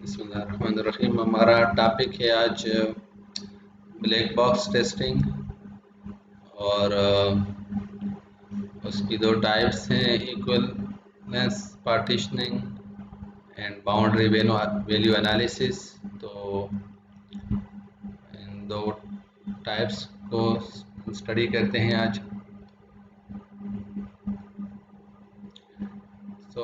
बिस्मिल्लाहिर्रहमानिर्रहीम। हमारा टॉपिक है आज ब्लैक बॉक्स टेस्टिंग और उसकी दो टाइप्स हैं, equivalence partitioning and boundary value analysis. तो इन दो टाइप्स को स्टडी करते हैं आज। So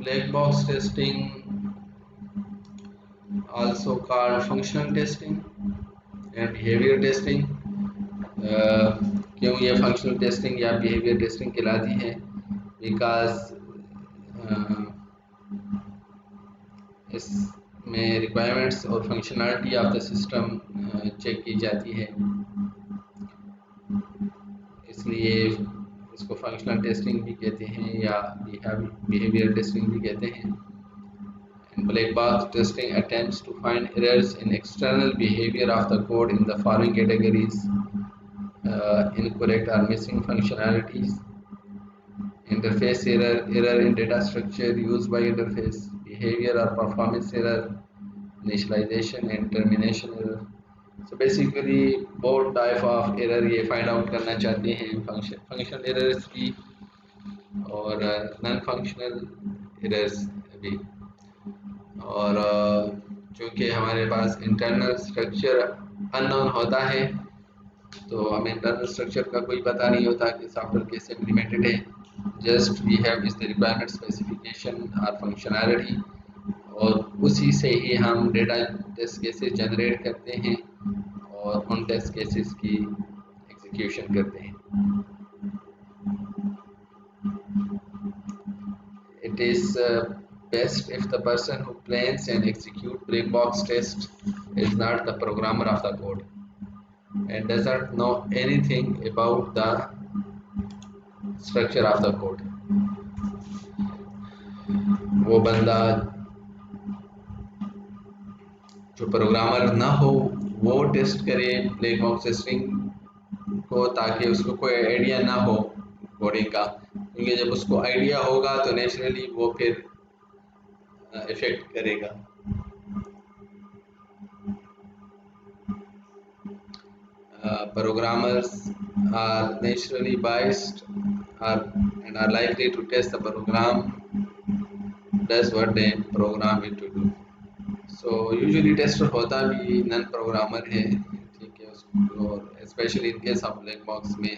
black box testing, also called functional testing and behavior testing। क्यों ये फंक्शनल टेस्टिंग या बिहेवियर टेस्टिंग कहलाती है? बिकॉज इसमें रिक्वायरमेंट्स और functionality of the system check की जाती है, इसलिए इसको फंक्शनल टेस्टिंग भी कहते हैं या बिहेवियर टेस्टिंग भी कहते हैं। Black box testing attempts to find errors in external behavior of the code in the following categories: incorrect or missing functionalities, interface error, error in data structure used by interface, behavior or performance error, initialization and termination error। So basically both type of error ये find out करना चाहते हैं, functional errors भी और non functional errors भी। और चूँकि हमारे पास इंटरनल स्ट्रक्चर अननोन होता है, तो हमें इंटरनल स्ट्रक्चर का कोई पता नहीं होता कि सॉफ्टवेयर कैसे इम्प्लीमेंटेड है। Just we have is the requirement specification और फंक्शनैलिटी, और उसी से ही हम डेटा टेस्ट केसेस जनरेट करते हैं और उन टेस्ट केसेस की एग्जीक्यूशन करते हैं। It is best if the person who plans and execute black box test is not the programmer of the code and does not know anything about the structure of the code। वो बंदा जो programmer ना हो वो test करे black box testing को, ताकि उसको कोई आइडिया ना हो कोडिंग का, क्योंकि जब उसको आइडिया होगा तो नेचुरली वो फिर इफेक्ट करेगा। Programmers are naturally biased and are likely to test the program does what they program it to do। So usually tester होता भी नॉन प्रोग्रामर है, ठीक है, उसको specially in case of black box में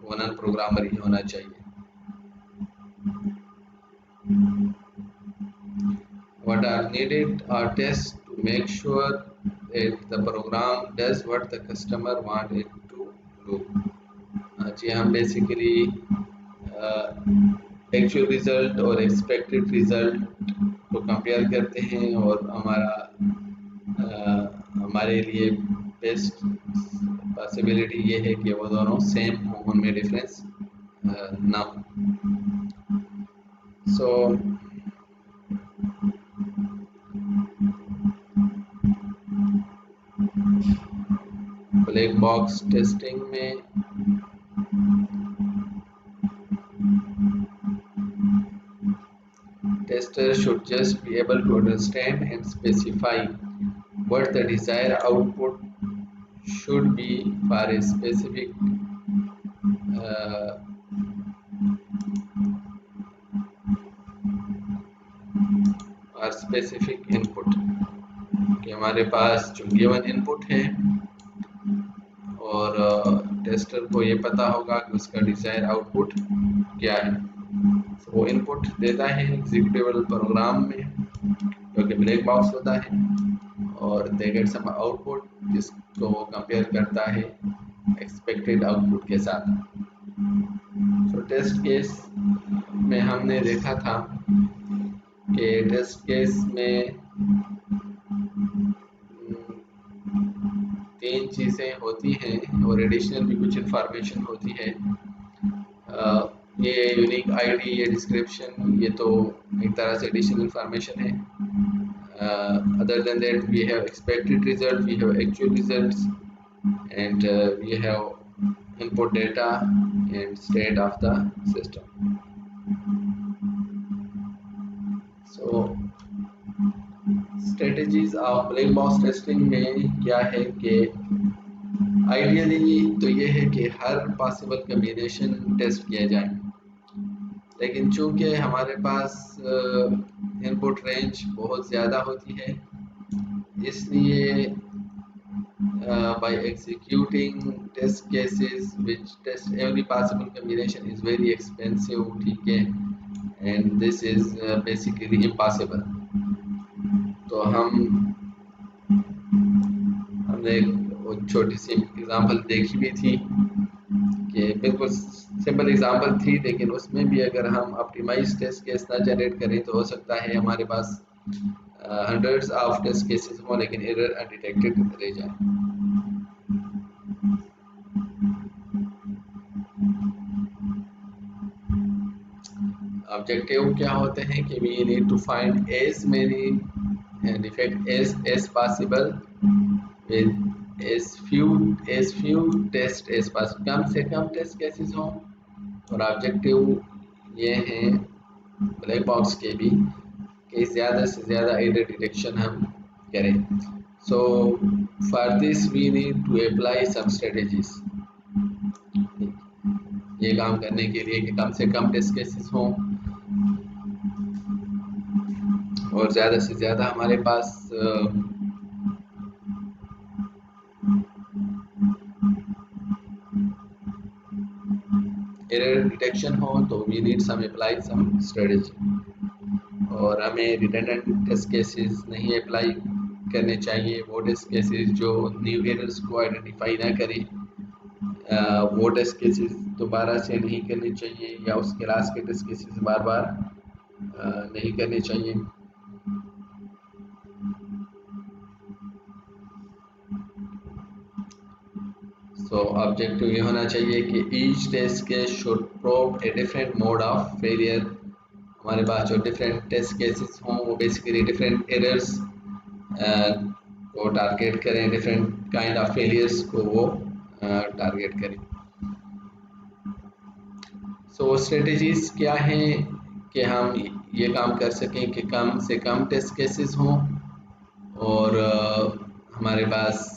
वो नॉन प्रोग्रामर ही होना चाहिए। What are needed are tests to make sure that the program does what the customer want it to do। जी हम बेसिकली एक्चुअल रिजल्ट और एक्सपेक्टेड रिजल्ट को compare करते हैं और हमारे लिए बेस्ट पॉसिबिलिटी ये है कि वो दोनों सेम हों, उनमें डिफरेंस ना हो। सो ब्लैक बॉक्स टेस्टिंग में tester should just be able to understand and specify what the desired output should be for a specific or specific input। कि हमारे पास जो गिवन इनपुट है और टेस्टर को ये पता होगा कि उसका डिजायर आउटपुट क्या है। तो वो इनपुट देता है एग्जीक्यूटेबल प्रोग्राम में जो कि ब्लैक बॉक्स होता है, और दे गेट सम आउटपुट जिसको वो कंपेयर करता है एक्सपेक्टेड आउटपुट के साथ। तो टेस्ट केस में हमने देखा था कि टेस्ट केस में तीन चीज़ें होती हैं और एडिशनल भी कुछ इंफॉर्मेशन होती है। ये यूनिक आईडी, ये डिस्क्रिप्शन, ये तो एक तरह से एडिशनल इंफॉर्मेशन है। Other than that we have expected result, we have actual results and we have input data and state of the system. So strategies of black box testing में क्या है कि आइडियली तो ये है कि हर पॉसिबल कम्बिनेशन टेस्ट किया जाए, लेकिन चूंकि हमारे पास इनपुट रेंज बहुत ज़्यादा होती है, इसलिए by executing test cases which test every possible combination is very expensive, ठीक है, and this is basically impossible. तो हमने एक छोटी सी एग्जांपल देखी भी थी कि बिल्कुल सिंपल एग्जांपल थी, लेकिन उसमें भी अगर हम ऑप्टिमाइज टेस्ट केस ना जनरेट करें तो हो सकता है हमारे पास हंड्रेड्स ऑफ टेस्ट केसेस हों लेकिन एरर अनडिटेक्टेड रह जाए। ऑब्जेक्टिव क्या होते हैं कि we need to find as many defect as possible with as few test as possible, कम से कम टेस्ट केसेस हों। और ऑब्जेक्टिव ये हैं ब्लैक बॉक्स के भी कि ज़्यादा से ज़्यादा एरर डिटेक्शन हम करें। So for this we need to apply some strategies, ये काम करने के लिए कि कम से कम टेस्ट केसेस हों और ज़्यादा से ज़्यादा हमारे पास एरर डिटेक्शन हो, तो we need some apply some strategy. और हमें रिडंडेंट टेस्ट केसेस नहीं अप्लाई करने चाहिए, वो टेस्ट केसेस जो न्यू एरर्स को आइडेंटिफाई ना करें, वो टेस्ट केसेस दोबारा से नहीं करने चाहिए, या उस क्लास के टेस्ट केसेस बार बार नहीं करने चाहिए। सो ऑब्जेक्टिव ये होना चाहिए कि each test case should prove a different mode of failure. हमारे पास जो डिफरेंट टेस्ट केसेस हों वो बेसिकली डिफरेंट एरर्स को टारगेट करें, डिफरेंट काइंड ऑफ फेलियर्स को वो टारगेट करें। सो स्ट्रेटजीज क्या हैं कि हम ये काम कर सकें कि कम से कम टेस्ट केसेस हों और हमारे पास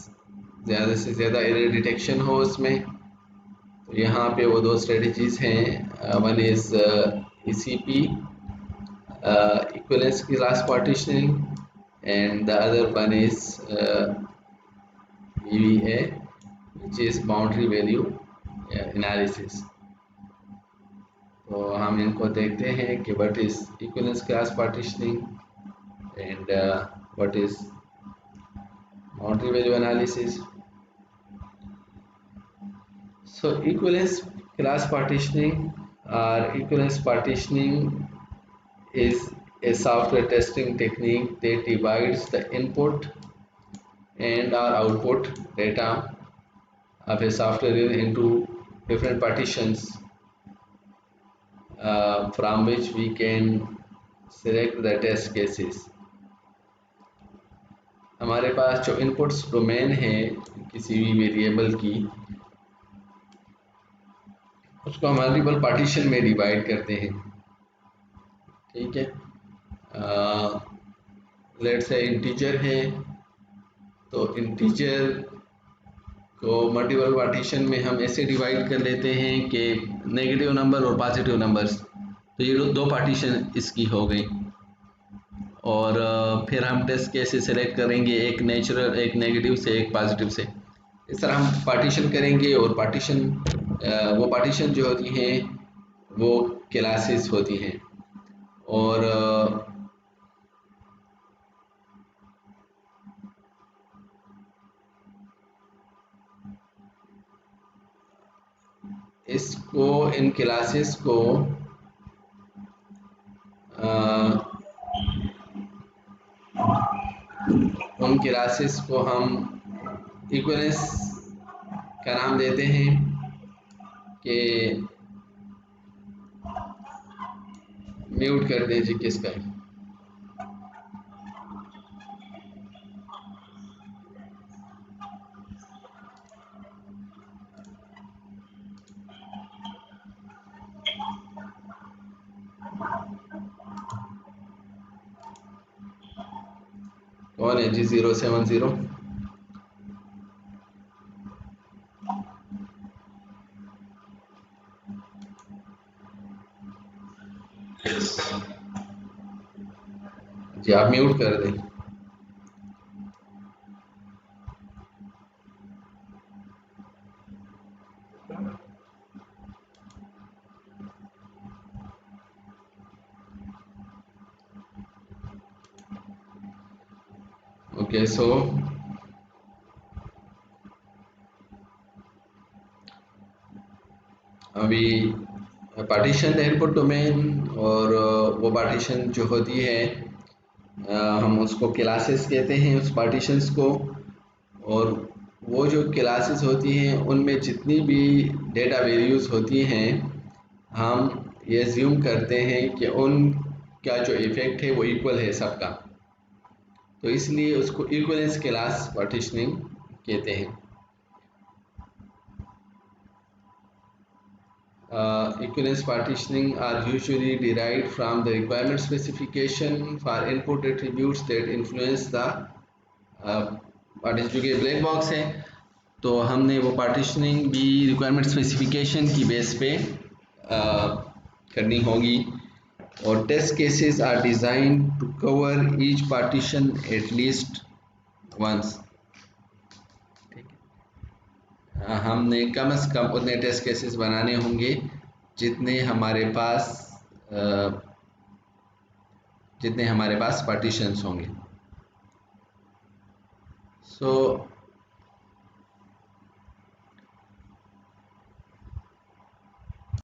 ज़्यादा से ज़्यादा एरर डिटेक्शन हो उसमें। तो यहाँ पे वो दो स्ट्रेटजीज हैं, one is ECP equivalence class partitioning and the other one is EVA, which is boundary value analysis। तो हम इनको देखते हैं कि what is equivalence class partitioning and what is boundary value analysis। So equivalence class partitioning or equivalence partitioning is a software testing technique that divides the input and or output data of a software into different partitions from which we can select the test cases। हमारे पास जो inputs domain है किसी भी variable की, उसको हम multiple partition में डिवाइड करते हैं, ठीक है। लेट्स से इंटीजर है, तो इंटीजर को मल्टीपल पार्टीशन में हम ऐसे डिवाइड कर लेते हैं कि नेगेटिव नंबर और पॉजिटिव नंबर्स, तो ये दो पार्टीशन इसकी हो गई। और फिर हम टेस्ट कैसे सेलेक्ट करेंगे, एक नेचुरल, एक नेगेटिव से, एक पॉजिटिव से, इस तरह हम पार्टीशन करेंगे। और पार्टीशन वो पार्टीशन जो होती हैं वो क्लासेस होती हैं। और इसको, इन क्लासेस को उन क्लासेस को हम इक्वलेंस का नाम देते हैं कि म्यूट कर दीजिए किसका। कौन है जी 070? जी आप म्यूट कर दें। ओके सो अभी पार्टीशन इनपुट डोमेन, और वो पार्टीशन जो होती है हम उसको क्लासेस कहते हैं उस पार्टीशंस को। और वो जो क्लासेस होती हैं उनमें जितनी भी डेटा वैल्यूज़ होती हैं हम ये ज्यूम करते हैं कि उनका जो इफ़ेक्ट है वो इक्वल है सबका, तो इसलिए उसको इक्वलेंस क्लास पार्टीशनिंग कहते हैं। Equivalence partitioning are usually derived from the requirement specification for input attributes that influence the partition, जो कि ब्लैक बॉक्स है, तो हमने वो पार्टीशनिंग भी रिक्वायरमेंट स्पेसिफिकेशन की बेस पे करनी होगी। और test cases are design to cover each partition at least once. हमने कम से कम उतने टेस्ट केसेस बनाने होंगे जितने हमारे पास पार्टीशंस होंगे। सो